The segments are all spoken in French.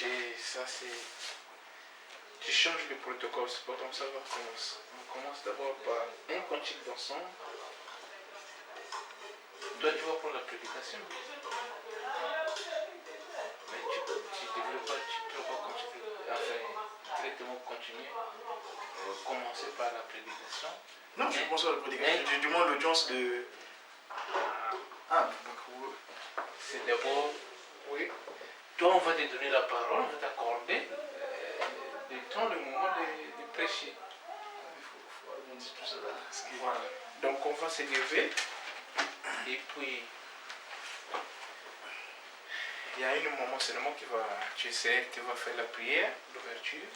Ça c'est... Tu changes le protocole, c'est pas comme ça qu'on commence. On commence d'abord par un cantique d'ensemble. Toi tu vas prendre la prédication. Mais tu ne devrais pas continuer, enfin, directement continuer. Commencer par la prédication. Non, je pense à la prédication. Je demande l'audience de... C'est d'abord, oui. Toi, on va te donner la parole, on va t'accorder le temps, le moment de prêcher. Il faut arrondir tout ça là. Voilà. Donc, on va se lever. Et puis, il y a un moment seulement qui va, tu sais, qui va faire la prière, l'ouverture.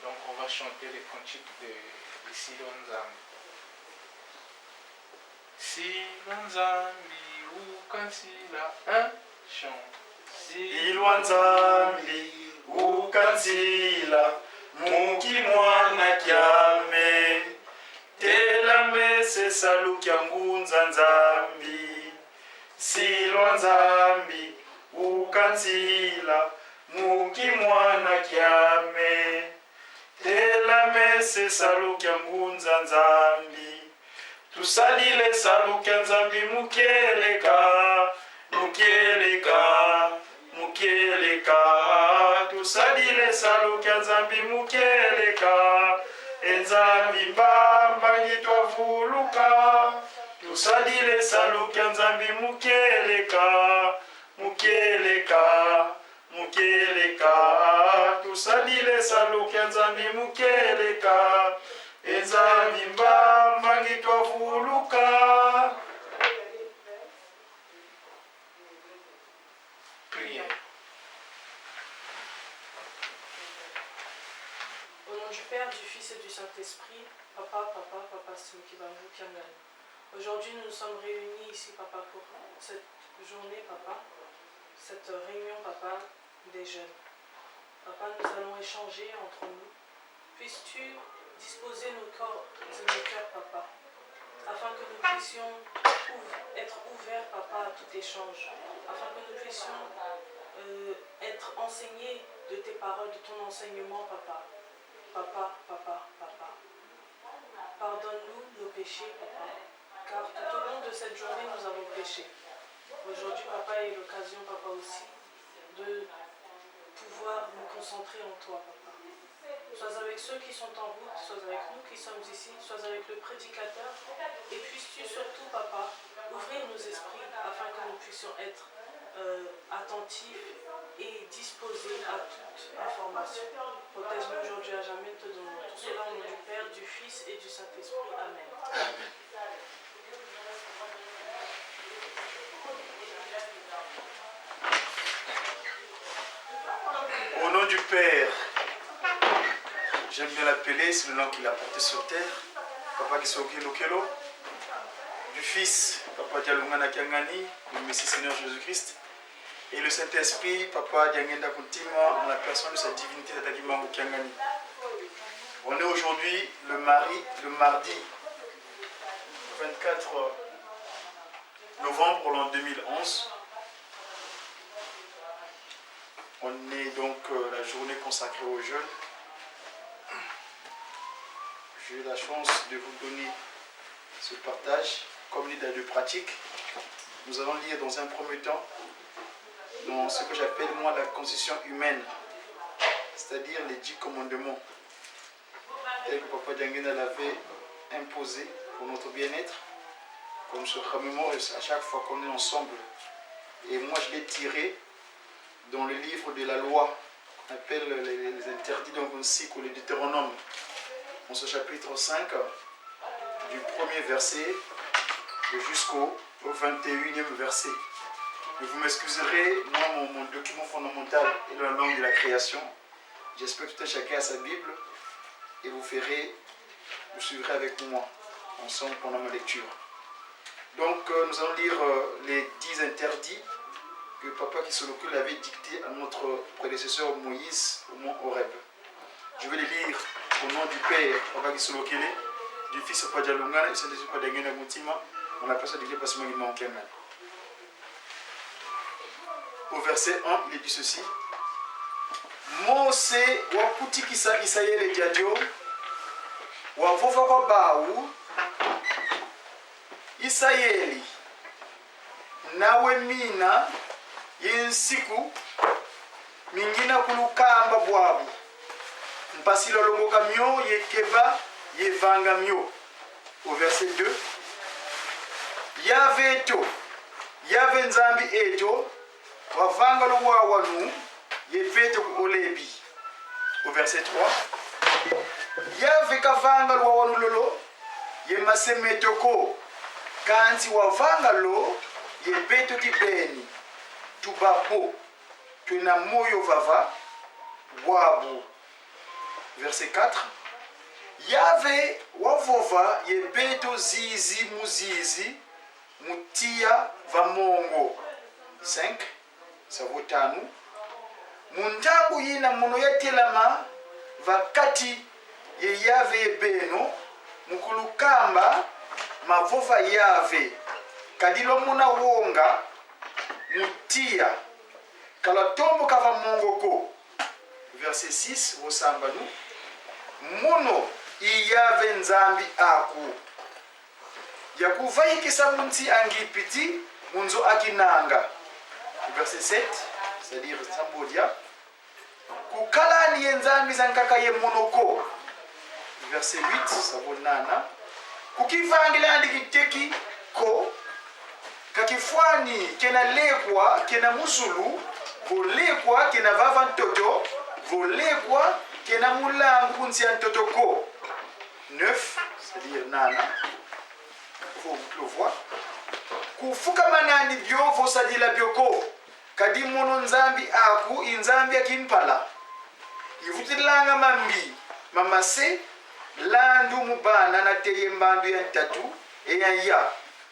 Donc, on va chanter les cantiques de Silwa Nzambi. Silwa Nzambi. Ukansila, un chant. Silwa Nzambi, ukansila, muki mwana kyame, telame sesalu kyangunza Nzambi. Silwa Nzambi, ukansila, muki mwana kyame, telame sesalu kyangunza Nzambi. Tusalile salu kya Nzambi mukeleka, mukeleka, mukeleka. Tusalile salu kya Nzambi mukeleka, Nzambi mbamba ngitwavuluka. Tusalile salu kya Nzambi mukeleka, mukeleka, mukeleka. Tusalile salu kya Nzambi mukeleka, Nzambi mbamba ngitwavuluka. Prière. Au nom du Père, du Fils et du Saint-Esprit, Papa, Simukibangu, Kiangani. Aujourd'hui, nous nous sommes réunis ici, Papa, pour cette journée, Papa, cette réunion, Papa, des jeunes. Papa, nous allons échanger entre nous. Puisses-tu disposer nos corps et nos cœurs, Papa, afin que nous puissions être ouverts, Papa, à tout échange, afin que nous puissions être enseignés de tes paroles, de ton enseignement, Papa. Papa. Pardonne-nous nos péchés, Papa, car tout au long de cette journée, nous avons péché. Aujourd'hui, Papa, est l'occasion, Papa, aussi, de pouvoir nous concentrer en toi, Papa. Sois avec ceux qui sont en route, sois avec nous qui sommes ici, sois avec le prédicateur. Et puisses-tu surtout, Papa, ouvrir nos esprits afin que nous puissions être attentifs et disposés à toute information. Protège-nous aujourd'hui à jamais, te donnons tout cela au nom du Père, du Fils et du Saint-Esprit. Amen. Au nom du Père, j'aime bien l'appeler, c'est le nom qu'il a porté sur terre, Papa Kisoki Lokelo, du Fils, Papa Dialungana Kiangani, le Messie Seigneur Jésus-Christ, et le Saint-Esprit, Papa Diangenda Kuntima, en la personne de sa divinité Tatakimangu Kiangani. On est aujourd'hui le mardi 24 novembre l'an 2011. On est donc la journée consacrée aux jeunes. J'ai eu la chance de vous donner ce partage comme leader de pratique. Nous allons lire dans un premier temps dans ce que j'appelle moi la constitution humaine, c'est-à-dire les 10 commandements tels que Papa Diangena l'avait imposé pour notre bien-être, qu'on se remémore à chaque fois qu'on est ensemble. Et moi je l'ai tiré dans le livre de la loi, qu'on appelle les interdits d'Ongonsic ou les Deutéronomes, dans ce chapitre 5, du premier verset jusqu'au 21e verset. Et vous m'excuserez, moi mon document fondamental est dans la langue de la création. J'espère que tout un chacun a sa Bible et vous suivrez avec moi ensemble pendant ma lecture. Donc nous allons lire les 10 interdits que Papa Kisolokul avait dicté à notre prédécesseur Moïse au mont Horeb. Je vais les lire au nom du Père, Papa Kisolokele, du Fils Papa Dialungana et du Saint-Esprit Papa Diangena Moutima. On appelle ça dicté parce qu'il manquait mal. Au verset 1, il est dit ceci. Mose wakutikisa Israeli jadio wavova kwa bawu Israeli nawe mina yensiku mingina kulukamba bwabu mpasilo longoka myo yekeba yevanga myo. Au verset 2, yave eto yave nzambi eto wavanga lo wawanu yeveto ku olebi. Au verset 3, yave kavanga lo wawanu lolo yemasemetoko kanti wavanga lo yebeto kibeni tubapo tuna moyo vava wabu. Verset 4, yave wavova yebeto zizi muzizi mutia vamongo. 5, savotanu muntangu yina muno yetelama vakati ye yave yebeno mukulukamba mavova yave kadilo muna wonga mutia kalatombo kava mongo ko. Verset 6, vosambanu muno iyave nzambi aku yakuvahikisa munti angipiti munzo akinanga. Verset 7, c'est-à-dire sambodia kukalani yenzambi zankaka ye monoko. Verset 8, savonana kukivangila andikiteki ko kakifwani kena lekwa kena musulu volekwa kena vava ntoto volekwa kena mulangu nsi ya ntoto ko. 9, c'est-à-dire nana vous le voyez kufuka manani byo vosadila byoko kadi mono nzambi aku inzambi akimpala ivutilanga mambi mamase landu mubana na teye mbandu ya ntatu eyanya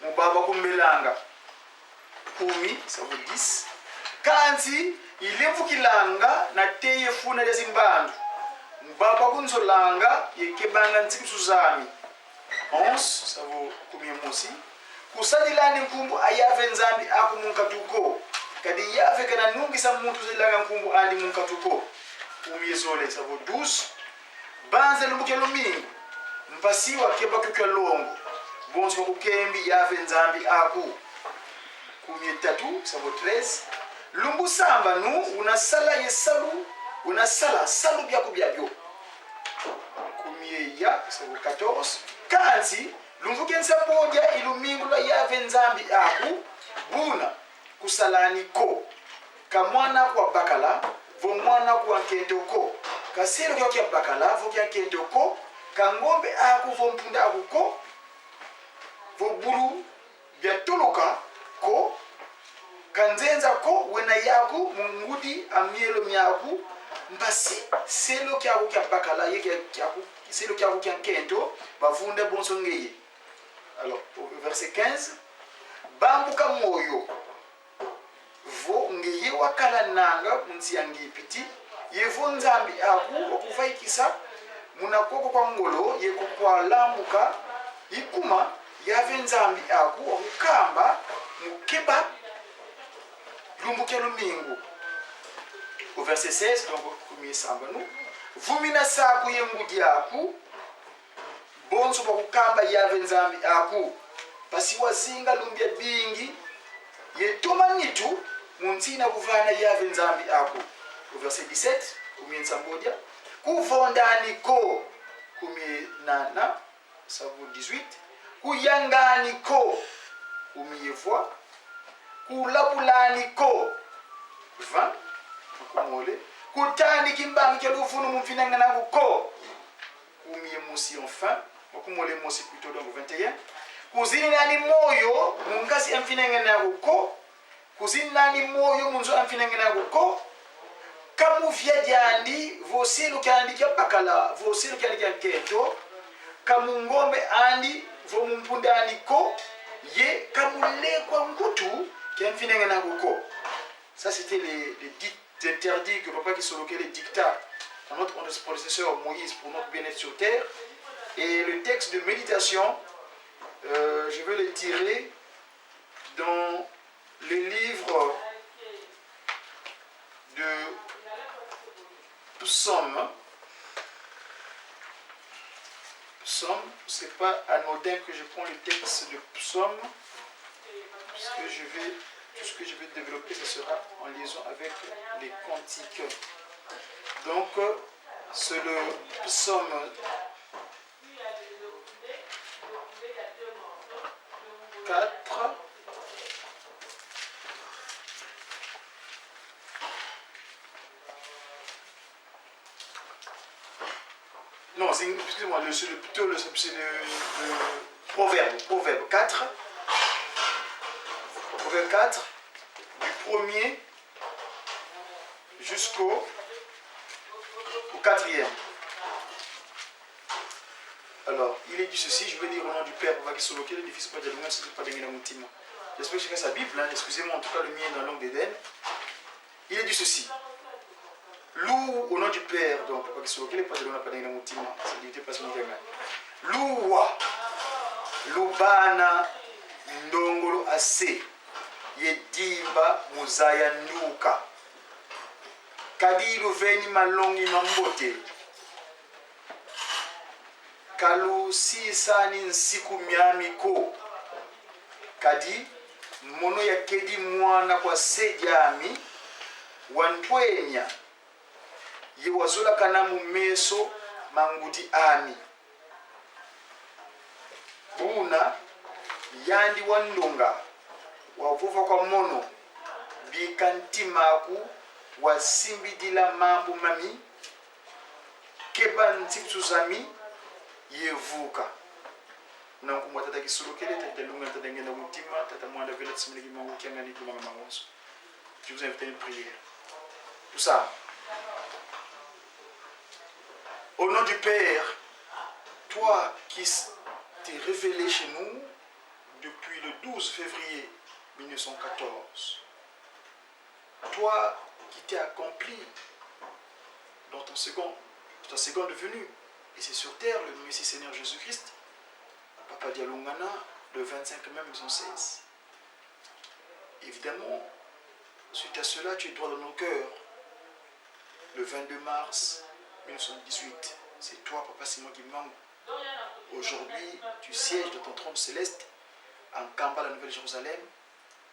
mubaba kumbelanga 10, ça vaut 10 kanti ilevukilanga na teye funa ya zimbandu mubaba kunzolanga yekebanga ntsikusuzami. 11, ça vaut combien aussi kusadilani nkumbu ayave nzambi aku munkatuko kadi yave kana nungisa muntu zilanga nkumbu andi munkatuko. Umyezole, ça vaut 12 banze lumbuke lumingu mpasiwa keba kukya longo bonso kukembi yave nzambi aku. 13, ça vaut 13 lumbu samba nu unasala yesalu unasala salu byako byabyo. Ya, ça vaut 14 kanti lumbuke nsabodia ilumingu la yave nzambi aku buna kusalani ko kamwana kwa bakala vo mwana kwa nkendoko kasiro kyo kya bakala vo kya nkendoko kangombe aku vo mpunda aku ko vo bulu bya toloka ko kanzenza ko wena yaku mungudi amielo myaku mbasi selo kya ku kya bakala yeke kya ku selo kya ku kya nkendo bavunda bonso ngeye. Alors au verset 15, bambuka moyo vo ngeye wakala nanga munsi yangipiti yevo nzambi aku okuvaikisa munakoko kwa ngolo yeko kwa lambuka ikuma yave nzambi aku okukamba mukeba lumbuke lumingu. Au verset 16, donc premier sambanu vumina saku yengudi aku bonso bakukamba yave nzambi aku pasi wazinga lumbya bingi yetoma nitu muntina kuvana yave nzambi aku. Au verset 17, kumie nsambodia kuvondani ko kumie nana, ça vaut 18 kuyangani ko kumie voix kulapulani ko 20 kumole kutani kimbangi kya lufunu mumfinanga nangu ko kumie musi enfin kumole musi plutôt donc 21 kuzini nani moyo mungasi amfinanga nangu ko kuzini nani moyo munzo amfinanga nangu ko kamu vya jandi vosilu kandi kya bakala vosilu kandi kya kento kamu ngombe andi vo mumpundani ko ye kamule kwa nkutu kya mfinanga nangu ko. Ça c'était les 10 interdits que papa qui se loquait les dictats à notre prédécesseur Moïse pour notre bien-être sur terre. Et le texte de méditation, je vais le tirer dans le livre de psaume. Psaume, c'est pas anodin que je prends le texte de psaume, parce que tout ce que je vais développer, ce sera en liaison avec les cantiques. Donc, c'est le psaume 4. Non, excusez-moi, c'est plutôt le Proverbe 4. Proverbe 4, du premier jusqu'au 4e. Alors, il est dit ceci, je vais lire au nom du Père, pour qui solo, quel est difficile pas de l'homme, c'est pas de l'homme. J'espère que chacun sa Bible, hein. Excusez-moi, en tout cas le mien est dans la langue d'Éden. Il est dit ceci. Loue au nom du Père, donc papa qui solo, quel est pas de l'homme, pas de l'homme, c'est l'unité pas son Loua, Lubana, Ndongolo Ase, Yedimba, Muzaya Nuka. Kadi luveni malongi mambote. Kalu sisani nsiku miamiko. Kadi mono ya kedi mwana kwa sejami wanpwenya ye wazola kana mumeso mangudi ani. Buna yandi wandunga wavuva kwa mono bikantimaku wasimbidila mambo mami keba ntipsuzami yevuka nankumwa tata kisulukele tata lunga tata ngenda mutima tata mwanda vela tsimile kimangu kiangani kumanga mangonso. Je vous invite à une prière. Tout ça. Au nom du Père, toi qui t'es révélé chez nous depuis le 12 février 1914, toi qui t'es accompli dans ta seconde venue, et c'est sur terre le Messie Seigneur Jésus-Christ, Papa Dialungana, le 25 mai 1916. Évidemment, suite à cela, tu es droit dans nos cœurs. Le 22 mars 1918, c'est toi, Papa Simon Kimbangu. Aujourd'hui, tu sièges dans ton trône céleste en Kamba, la Nouvelle-Jérusalem,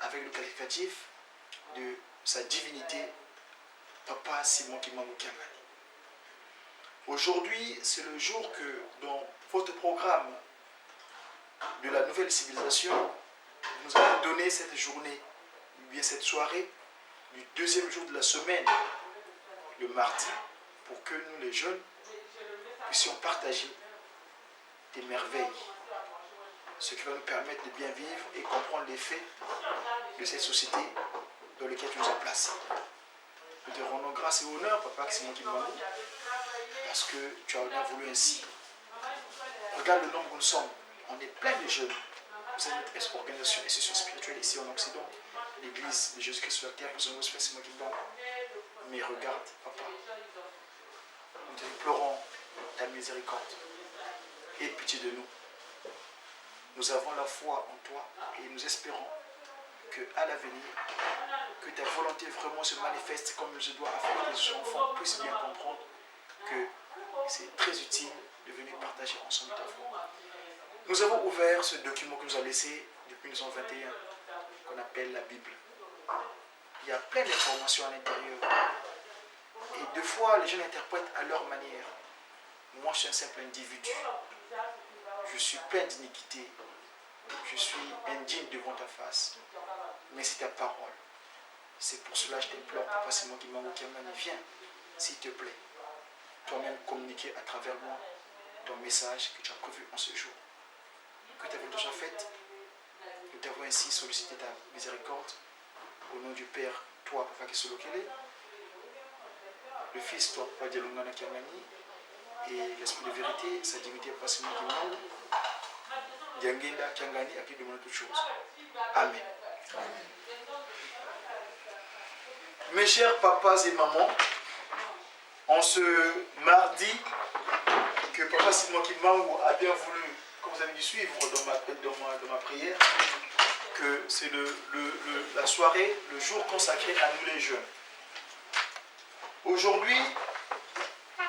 avec le qualificatif de sa divinité, Papa Simon Kimbangu Kiangani. Aujourd'hui, c'est le jour que, dans votre programme de la nouvelle civilisation, vous avez donné cette journée, ou bien cette soirée, du deuxième jour de la semaine, le mardi, pour que nous, les jeunes, puissions partager des merveilles, ce qui va nous permettre de bien vivre et comprendre les faits de cette société dans laquelle tu nous as placés. Nous te rendons grâce et honneur, Papa Simon Kimbangu, parce que tu as bien voulu ainsi. Regarde le nombre que nous sommes. On est plein de jeunes. Vous avez une organisation et session spirituelle ici en Occident. L'église de Jésus-Christ sur la terre, nous avons fait Simon Kimbangu. Mais regarde, Papa, nous te implorons ta miséricorde. Aie pitié de nous. Nous avons la foi en toi et nous espérons qu'à l'avenir, que ta volonté vraiment se manifeste comme je dois, afin que les enfants puissent bien comprendre que c'est très utile de venir partager ensemble ta foi. Nous avons ouvert ce document que nous a laissé depuis 1921, qu'on appelle la Bible. Il y a plein d'informations à l'intérieur. Et deux fois, les gens interprètent à leur manière. Moi, je suis un simple individu. Je suis plein d'iniquité. Je suis indigne devant ta face. Mais c'est ta parole. C'est pour cela que je t'implore, Papa Simon Kimbangu Kiangani, viens, s'il te plaît, toi-même communiquer à travers moi ton message que tu as prévu en ce jour. Que ta volonté soit faite. Nous t'avons ainsi sollicité ta miséricorde. Au nom du Père, toi, Papa Kisolokele, le Fils, toi, Papa Dialungana Kiangani, et l'Esprit de vérité, sa dignité, Papa Simon Kimbangu, Diangenda Kiangani, à qui demande toutes choses. Amen. Mes chers papas et mamans, en ce mardi que Papa Simon Kimbangu a bien voulu, comme vous avez dû suivre dans ma prière, que c'est la soirée, le jour consacré à nous les jeunes. Aujourd'hui,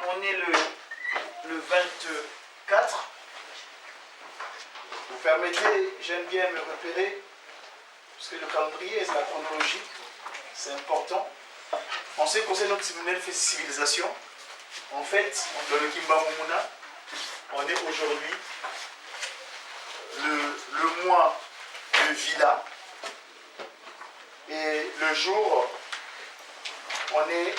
on est le 24. Vous permettez, j'aime bien me repérer, parce que le calendrier, c'est la chronologie, c'est important. En ce qui concerne notre séminaire de civilisation, en fait, dans le Kimbamumuna, on est aujourd'hui le mois de Vila. Et le jour, on est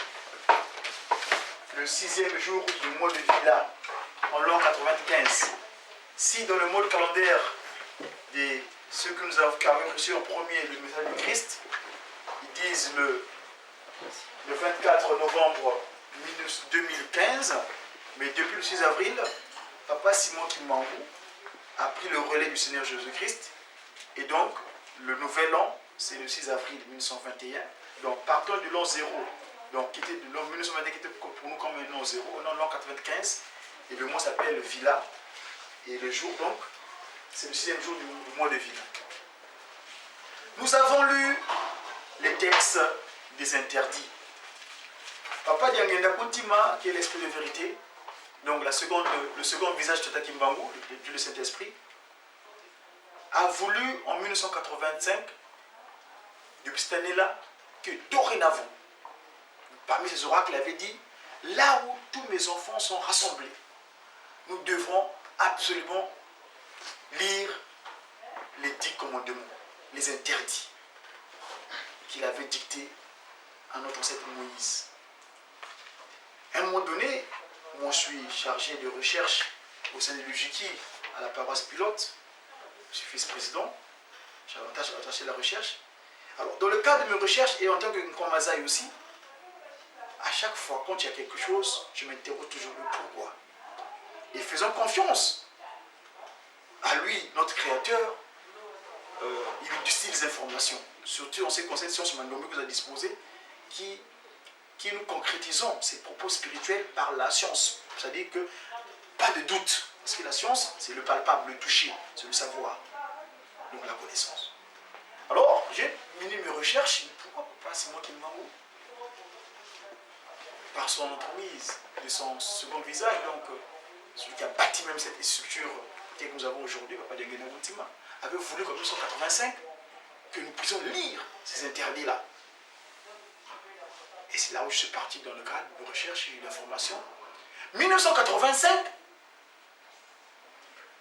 le 6e jour du mois de Vila, en l'an 95. Si dans le mode calendaire de ceux que nous avons reçus en premier, le message du Christ, ils disent le 24 novembre 2015, mais depuis le 6 avril, Papa Simon Kimbangu a pris le relais du Seigneur Jésus-Christ, et donc le nouvel an, c'est le 6 avril 1921, donc partant de l'an 0, donc qui était de l'an 1921 qui était pour nous comme un an 0, on est en l'an 95, et le mois s'appelle Vila, et le jour donc, c'est le 6e jour du mois de Vila. Nous avons lu les textes des interdits. Papa Diangenda Kuntima, qui est l'esprit de vérité, donc le second visage de Tata Kimbangu, le Dieu du Saint-Esprit, a voulu en 1985, depuis cette année-là, que dorénavant, parmi ces oracles, il avait dit, là où tous mes enfants sont rassemblés, nous devrons absolument lire les 10 commandements, les interdits qu'il avait dictés à notre ancêtre Moïse. À un moment donné, moi je suis chargé de recherche au sein de l'UJKI à la paroisse pilote, je suis vice-président, j'ai attaché la recherche. Alors, dans le cadre de mes recherches et en tant que Nkwamazaï aussi, à chaque fois, quand il y a quelque chose, je m'interroge toujours le pourquoi. Et faisant confiance à lui, notre créateur, il nous distille des informations, surtout en ce qui concerne sciences humaines que vous avez disposées, qui nous concrétisons ces propos spirituels par la science. C'est-à-dire que, pas de doute, parce que la science, c'est le palpable, le toucher, c'est le savoir, donc la connaissance. Alors, j'ai mené mes recherches, pourquoi Papa Simon Kimbangu, par son entremise, de son second visage, donc celui qui a bâti même cette structure que nous avons aujourd'hui, Papa Diangenda Kuntima, avait voulu, comme 1985, que nous puissions lire ces interdits-là. Et c'est là où je suis parti dans le cadre de recherche et d'information. 1985,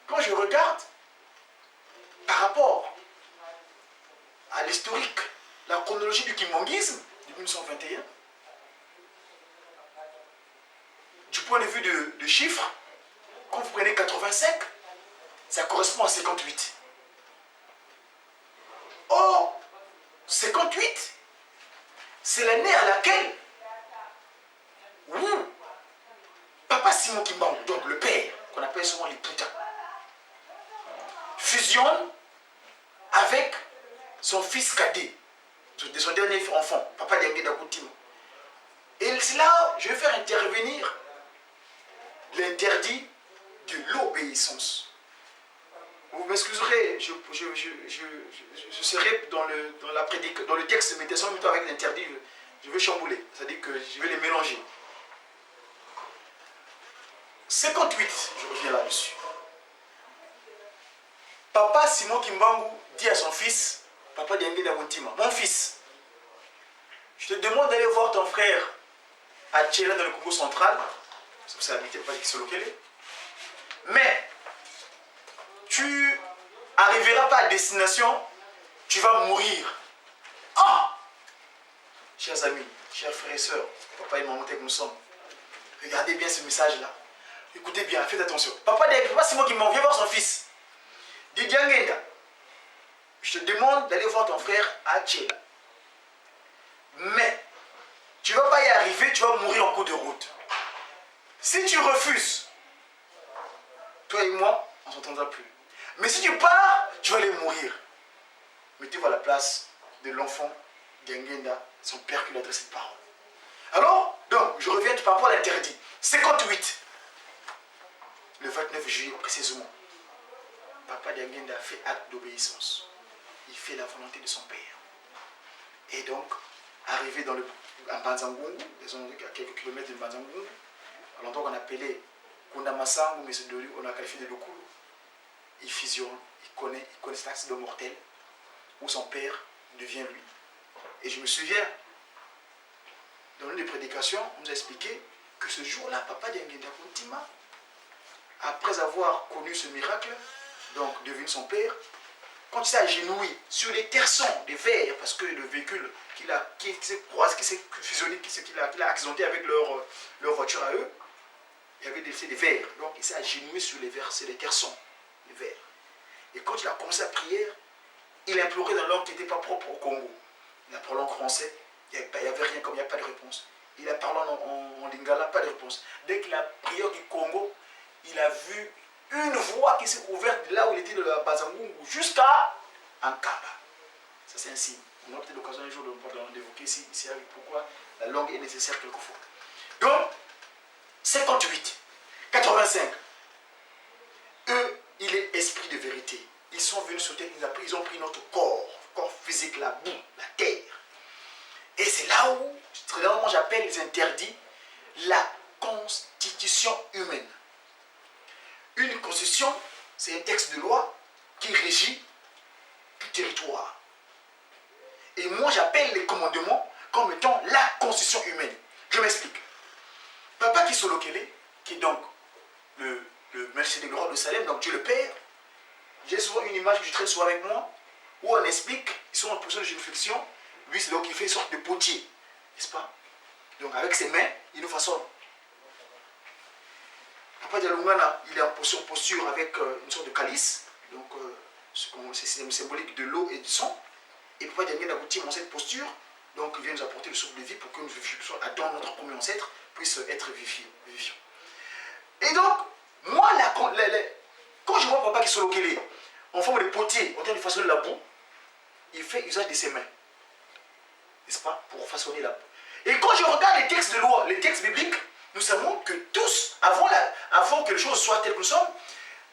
quand je regarde, par rapport à l'historique, la chronologie du kimbanguisme de 1921, du point de vue de chiffres, quand vous prenez 85, ça correspond à 58. Or, 58, c'est l'année à laquelle Papa Simon Kimbangu, donc le père, qu'on appelle souvent les Pouta, fusionne avec son fils cadet, de son dernier enfant, Papa Diangenda Kuntima. Et c'est là, je vais faire intervenir l'interdit de l'obéissance. Vous m'excuserez, je serai dans le texte de méditation, plutôt avec l'interdit, je vais chambouler, c'est-à-dire que je vais les mélanger. 58, je reviens là-dessus. Papa Simon Kimbangu dit à son fils, Papa Diangenda Kuntima, mon fils, je te demande d'aller voir ton frère à Tchéla dans le Congo central, parce que ça habitait pas Kisolokele, mais tu n'arriveras pas à destination, tu vas mourir. Ah! Chers amis, chers frères et sœurs, papa et maman que nous sommes, regardez bien ce message-là. Écoutez bien, faites attention. Papa c'est moi qui m'en viens voir son fils. Dit Diangenda, je te demande d'aller voir ton frère à Tchéla. Mais tu ne vas pas y arriver, tu vas mourir en cours de route. Si tu refuses, toi et moi, on ne s'entendra plus. Mais si tu pars, tu vas aller mourir. Mettez-vous à la place de l'enfant Diangenda, son père qui lui adresse cette parole. Alors, donc, je reviens par rapport à l'interdit. 58. Le 29 juillet, précisément. Papa Diangenda a fait acte d'obéissance. Il fait la volonté de son père. Et donc, arrivé à Mbanzangungu, à quelques kilomètres de Mbanzangungu, à l'endroit qu'on appelait Kundamasangu, mais on a qualifié de Lokulu. Il fusionne, il connaît cet accident mortel où son père devient lui. Et je me souviens, dans une des prédications, on nous a expliqué que ce jour-là, Papa Diangenda Kuntima, après avoir connu ce miracle, donc devenu son père, quand il s'est agenouillé sur les terçons de verre, parce que le véhicule qui s'est fusionné, qu'il a accidenté avec leur voiture à eux, il y avait des verres. Donc il s'est agenouillé sur les verres, c'est les terçons de verre. Et quand il a commencé la prière, il a imploré dans une langue qui n'était pas propre au Congo. Il a parlé en français, il n'y avait rien, comme il n'y a pas de réponse. Il a parlé en lingala, pas de réponse. Dès qu'il a prié du Congo, il a vu une voie qui s'est ouverte de là où il était de la Bazangungu jusqu'à Ankaba. Ça c'est un signe. On aura peut-être l'occasion un jour d'évoquer ici pourquoi la langue est nécessaire quelquefois. Donc, 58, 85. Eux, il est esprit de vérité. Ils sont venus sur terre, ils ont pris notre corps physique, la boue, la terre. Et c'est là où, très normalement, j'appelle les interdits la constitution humaine. Une constitution, c'est un texte de loi qui régit tout territoire. Et moi, j'appelle les commandements comme étant la constitution humaine. Je m'explique. Papa Kisolokele, qui est donc le Merci de gloire de Salem, donc Dieu le Père, j'ai souvent une image que je traîne souvent avec moi, où on explique, ils sont en position de génuflexion, lui c'est donc il fait une sorte de potier, n'est-ce pas? Donc avec ses mains, il nous façonne. Papa Dialungana, il est en posture avec une sorte de calice, donc c'est symbolique de l'eau et du sang. Et Papa Dialungana Gouti, dans cette posture, donc il vient nous apporter le souffle de vie pour que nous vivifions, Adam, notre premier ancêtre, puisse être vivifiant. Et donc, moi, quand je vois Papa Kisolokele en forme de potier, en train de façonner la boue, il fait usage de ses mains, n'est-ce pas, pour façonner la boue. Et quand je regarde les textes de loi, les textes bibliques, nous savons que tous, avant que les choses soient telles que nous sommes,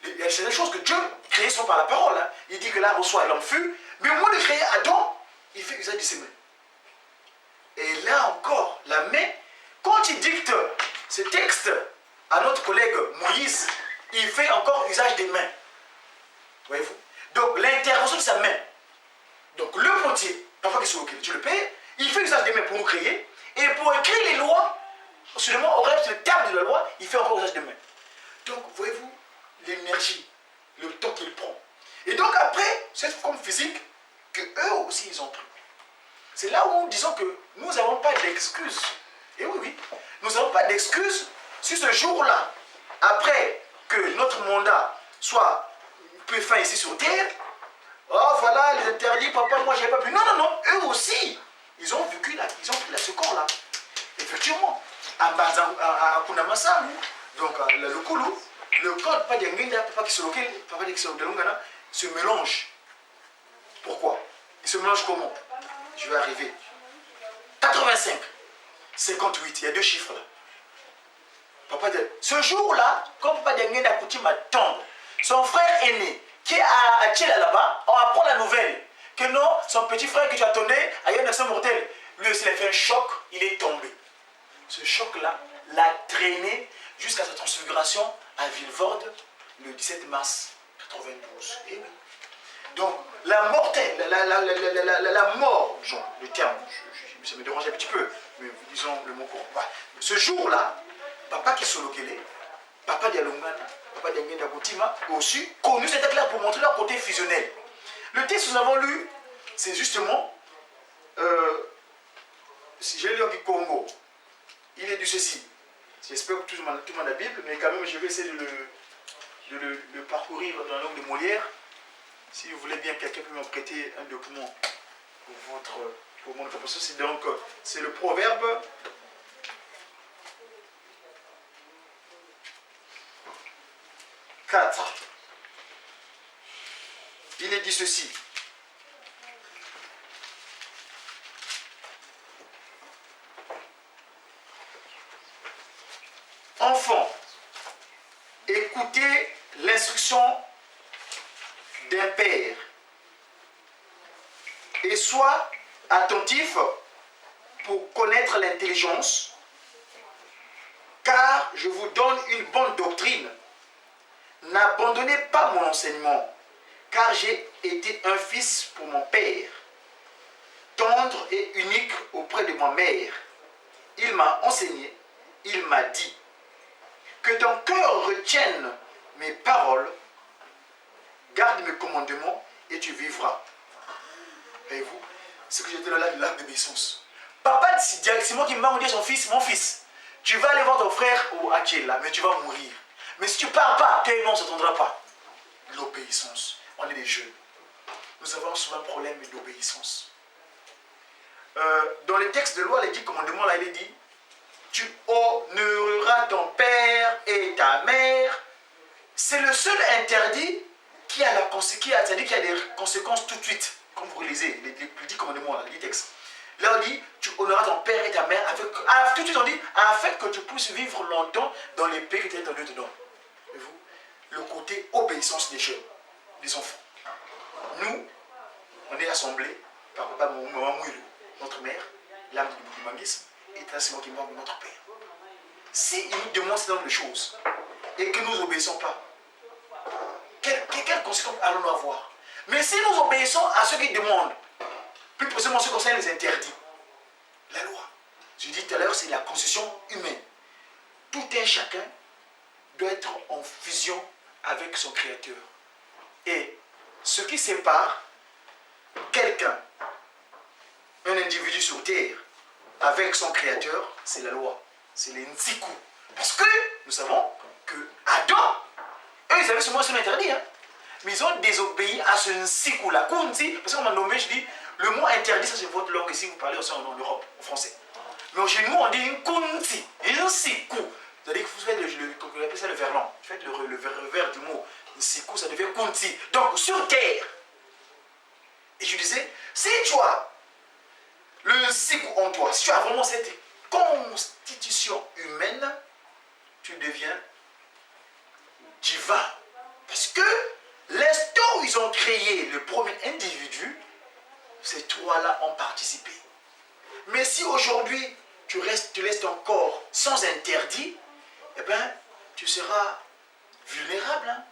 il y a certaines choses que Dieu crée sont par la parole. Hein. Il dit que là reçoit et l'homme fut, mais au moment de créer Adam, il fait usage de ses mains. Et là encore, la main, quand il dicte ce texte à notre collègue Moïse, il fait encore usage des mains. Voyez-vous? Donc l'intervention de sa main. Donc le potier, Papa Kisolokele, Dieu le Père, il fait usage des mains pour nous créer, et pour écrire les lois, seulement au reste le terme de la loi, il fait encore usage des mains. Donc voyez-vous l'énergie, le temps qu'il prend. Et donc après, cette forme physique, que eux aussi ils ont pris. C'est là où nous disons que nous n'avons pas d'excuses. Et oui, nous n'avons pas d'excuses si ce jour-là, après que notre mandat soit peu fin ici sur terre, oh voilà, les interdits, papa, moi j'ai pas pu. Non, eux aussi, ils ont vécu là, ils ont pris ce corps-là. Effectivement, à Kundamasangu, donc à la Lokulu, le corps de Papa Diangenda, Papa Kisolokele, Papa Diangenda se mélange. Pourquoi? Il se mélange comment? Je vais arriver. 85, 58, il y a deux chiffres là. Ce jour-là, quand Papa Diangenda a coutume à tomber, son frère aîné, qui est à Tchela là-bas, on apprend la nouvelle que non, son petit frère que tu attendais a eu un accident mortel. Lui aussi, il a fait un choc, il est tombé. Ce choc-là l'a traîné jusqu'à sa transfiguration à Villevorde le 17 mars 92. Et oui. Donc, la mortelle, la mort, disons, le terme, ça me dérange un petit peu, mais disons le mot court. Ce jour-là, Papa Kisolokele, Papa Dialungana, Papa Diangenda Goutima, aussi connu cet acte-là pour montrer leur côté fusionnel. Le texte que nous avons lu, c'est justement, si je l'ai lu en Congo, il est du ceci. J'espère que tout le monde a la Bible, mais quand même je vais essayer de le parcourir dans la langue de Molière. Si vous voulez bien, quelqu'un peut me prêter un document pour mon interprétation. C'est donc, c'est le proverbe 4. Il est dit ceci. Enfants, écoutez l'instruction d'un père et sois attentif pour connaître l'intelligence, car je vous donne une bonne doctrine. N'abandonnez pas mon enseignement, car j'ai été un fils pour mon père, tendre et unique auprès de ma mère. Il m'a enseigné, il m'a dit, que ton cœur retienne mes paroles, garde mes commandements et tu vivras. Voyez-vous, ce que j'étais là, l'acte d'obéissance. Papa dit directement qu'il m'a dit à son fils, mon fils, tu vas aller voir ton frère au Hachel là, mais tu vas mourir. Mais si tu ne pars pas, tes mains ne s'entendra pas. L'obéissance. On est des jeunes. Nous avons souvent un problème d'obéissance. Dans les textes de loi, les 10 commandements, là, il est dit, tu honoreras ton père et ta mère. C'est le seul interdit qui a, qui a des conséquences tout de suite. Comme vous lisez les 10 commandements, les 10 textes. Là, on dit, tu honoreras ton père et ta mère. Tout de suite, on dit, afin que tu puisses vivre longtemps dans les pays que tu as Dieu te donne. Voyez-vous, le côté obéissance des jeunes, des enfants. Nous, on est assemblés par papa, maman Mouilou, notre mère, l'âme du manguisme, et c'est moi qui manque de notre père. S'il nous demande ce genre de choses et que nous n'obéissons pas, quelles conséquences allons-nous avoir? Mais si nous obéissons à ceux qui demandent, plus précisément ce qui concerne les interdits, la loi, je dis tout à l'heure, c'est la constitution humaine. Tout un chacun doit être en fusion avec son Créateur. Et ce qui sépare quelqu'un, un individu sur terre, avec son Créateur, c'est la loi. C'est les nsiku. Parce que nous savons que Adam, eux, ils avaient ce mot interdit. Hein? Mais ils ont désobéi à ce nsiku là. Kunti, parce qu'on m'a nommé, je dis, le mot interdit, ça c'est votre langue ici, vous parlez aussi en Europe, en français. Mais chez nous, on dit une kunti, une nsiku. C'est-à-dire que vous faites on appelle ça le verlan. Vous faites le revers du mot nsiku, ça devient kunti. Donc, sur terre. Et je disais, si tu as le nsiku en toi, si tu as vraiment cette constitution humaine, tu deviens divin. Parce que l'instant où ils ont créé le premier individu, ces trois-là ont participé. Mais si aujourd'hui tu laisses encore sans interdit, eh bien, tu seras vulnérable. Hein?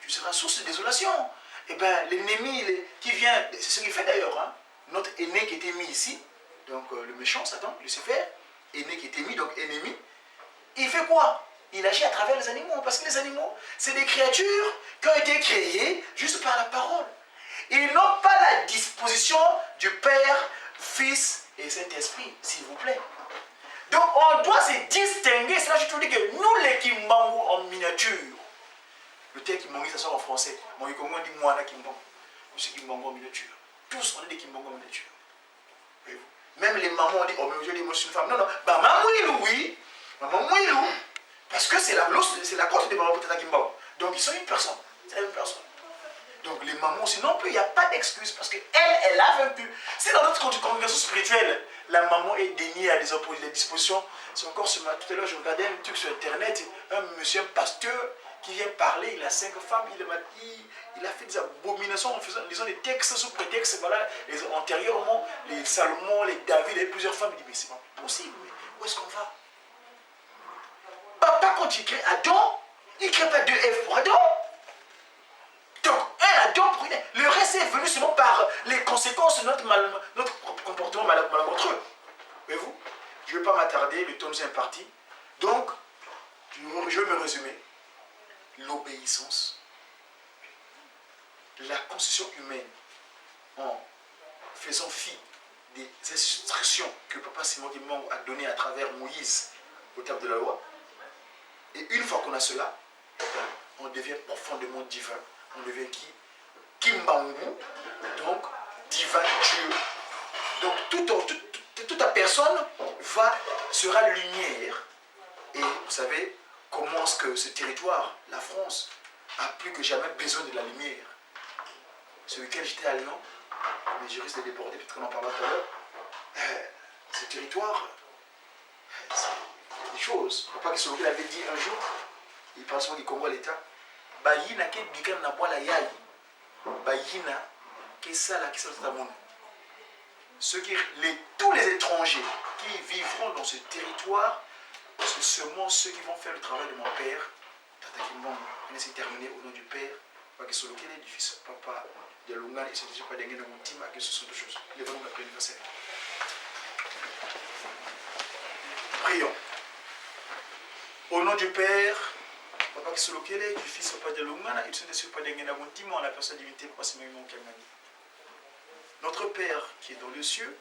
Tu seras source de désolation. Eh bien, l'ennemi qui vient, c'est ce qu'il fait d'ailleurs. Hein? Notre aîné qui était mis ici, donc le méchant Satan, Lucifer, aîné qui était mis, donc ennemi, il fait quoi? Il agit à travers les animaux, parce que les animaux, c'est des créatures qui ont été créées juste par la parole. Ils n'ont pas la disposition du Père, Fils et Saint-Esprit, s'il vous plaît. Donc on doit se distinguer, c'est là que je te dis que nous les Kimbangu en miniature, le terme Kimbangu ça sort en français, mon Kongo dit moi la Kimbangu, je suis Kimbangu en miniature. Tous on est des Kimbangu en miniature. Voyez-vous? Même les mamans ont dit, oh mais aujourd'hui moi je suis une femme. Non, non, bah maman oui, maman Mouilou. Parce que c'est la côte de maman Potata Kimbangu. Donc ils sont une personne, c'est la même personne. Donc les mamans aussi non plus, il n'y a pas d'excuse parce qu'elle a vaincu. C'est dans notre congrégation spirituelle, la maman est déniée à des dispositions. C'est encore ce matin, tout à l'heure, je regardais un truc sur internet, un monsieur, un pasteur qui vient parler, il a 5 femmes, il a fait des abominations en lisant des textes sous prétexte, voilà, antérieurement, les Salomon, les David, et plusieurs femmes. Il dit, mais c'est pas possible, mais où est-ce qu'on va? Papa, quand il crée Adam, il ne crée pas 2 F pour Adam. Donc, un Adam pour une. Le reste est venu seulement par les conséquences de notre comportement malencontreux. Voyez-vous? Je ne vais pas m'attarder, le temps nous est imparti. Donc, je vais me résumer. L'obéissance, la constitution humaine, en faisant fi des instructions que Papa Simon Kimbangu a données à travers Moïse au terme de la loi. Et une fois qu'on a cela, on devient profondément divin. On devient qui? Kimbangu, donc divin Dieu. Donc toute ta personne sera lumière. Et vous savez comment est-ce que ce territoire, la France, a plus que jamais besoin de la lumière. Ce week-end j'étais à Lyon, mais je risque de déborder, peut-être qu'on en parlera tout à l'heure. Ce territoire, c'est des choses. Papa Kisologo avait dit un jour, il parle souvent du Congo à l'État, Bayina ke bikan na boala yayi, Bayina ke sala ke sala. Tous les étrangers qui vivront dans ce territoire Parce que seulement ceux qui vont faire le travail de mon Père, Tata Kimbongo, c'est terminé au nom du Père, du Fils, Papa, de Lungan, et c'est déjà pas d'engue de mon team, que ce sont deux choses. Les valeurs de la prédication. Prions. Au nom du Père, Papa Kisolokele, du Fils, Papa de Lungan, et de ceux pas d'engue de mon team, en la personne divinité, Papa Simon Kamani. Notre Père qui est dans les cieux,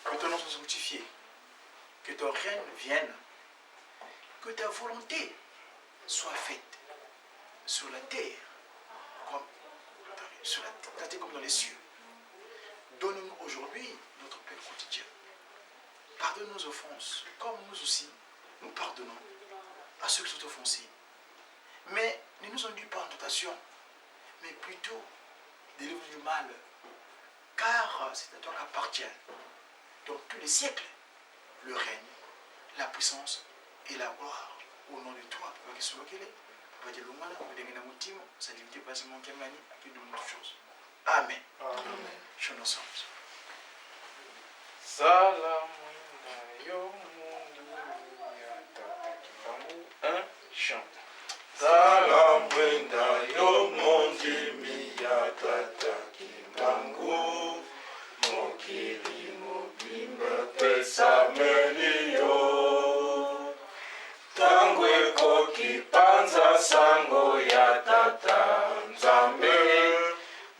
que ton nom soit sanctifié, que ton règne vienne, que ta volonté soit faite sur la terre comme dans les cieux. Donne-nous aujourd'hui notre pain quotidien. Pardonne nos offenses, comme nous aussi, nous pardonnons à ceux qui sont offensés. Mais ne nous induis pas en tentation, mais plutôt délivre-nous du mal, car c'est à toi qu'appartient, dans tous les siècles, le règne, la puissance et la gloire. Au nom de toi, Papa Kisolokele, Papa de Lumana, Papa de Ngenamutimo, sa divinité passe mon Kamani, à qui de toutes choses. Amen. Amen. Chantons ensemble. Salam yo mundu ya tata kibangu. Un chante. Salam wenda yo mondi miya tata kibangu. Mokili mobimba pesa meli yo. Tangwe koki panza sango ya tata nzambe.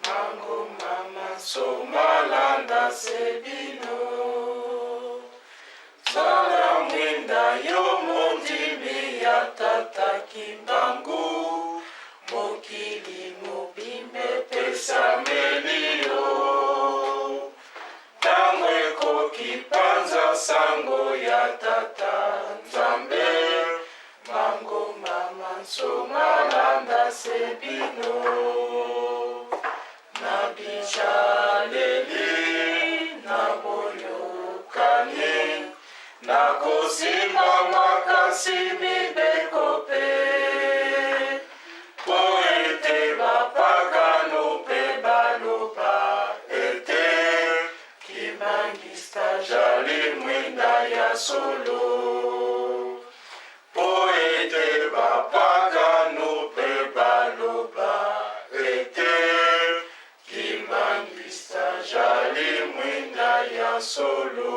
Mango mama somalanda sebino. Salam wenda yo mondi miya tata kibangu. Mokili mobimbe pesa meli yo. Tangwe koki panza sango ya tata nzambe. Mango mama somalanda sebino. Nabichaleli naboyokani. Nakosimba makasi mibekope. Po ete bapagano pe baloba ete. Kimangista jali mwenda ya solo. Po ete bapagano pe baloba ete. Kimangista jali mwenda ya solo.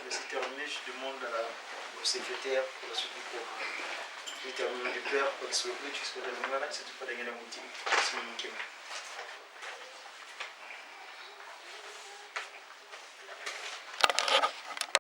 C'est terminé, je demande au secrétaire pour la suite du programme. Je termine du Père, Papa Kisolokele, tu seras de Lumana, c'est pas d'engue de mon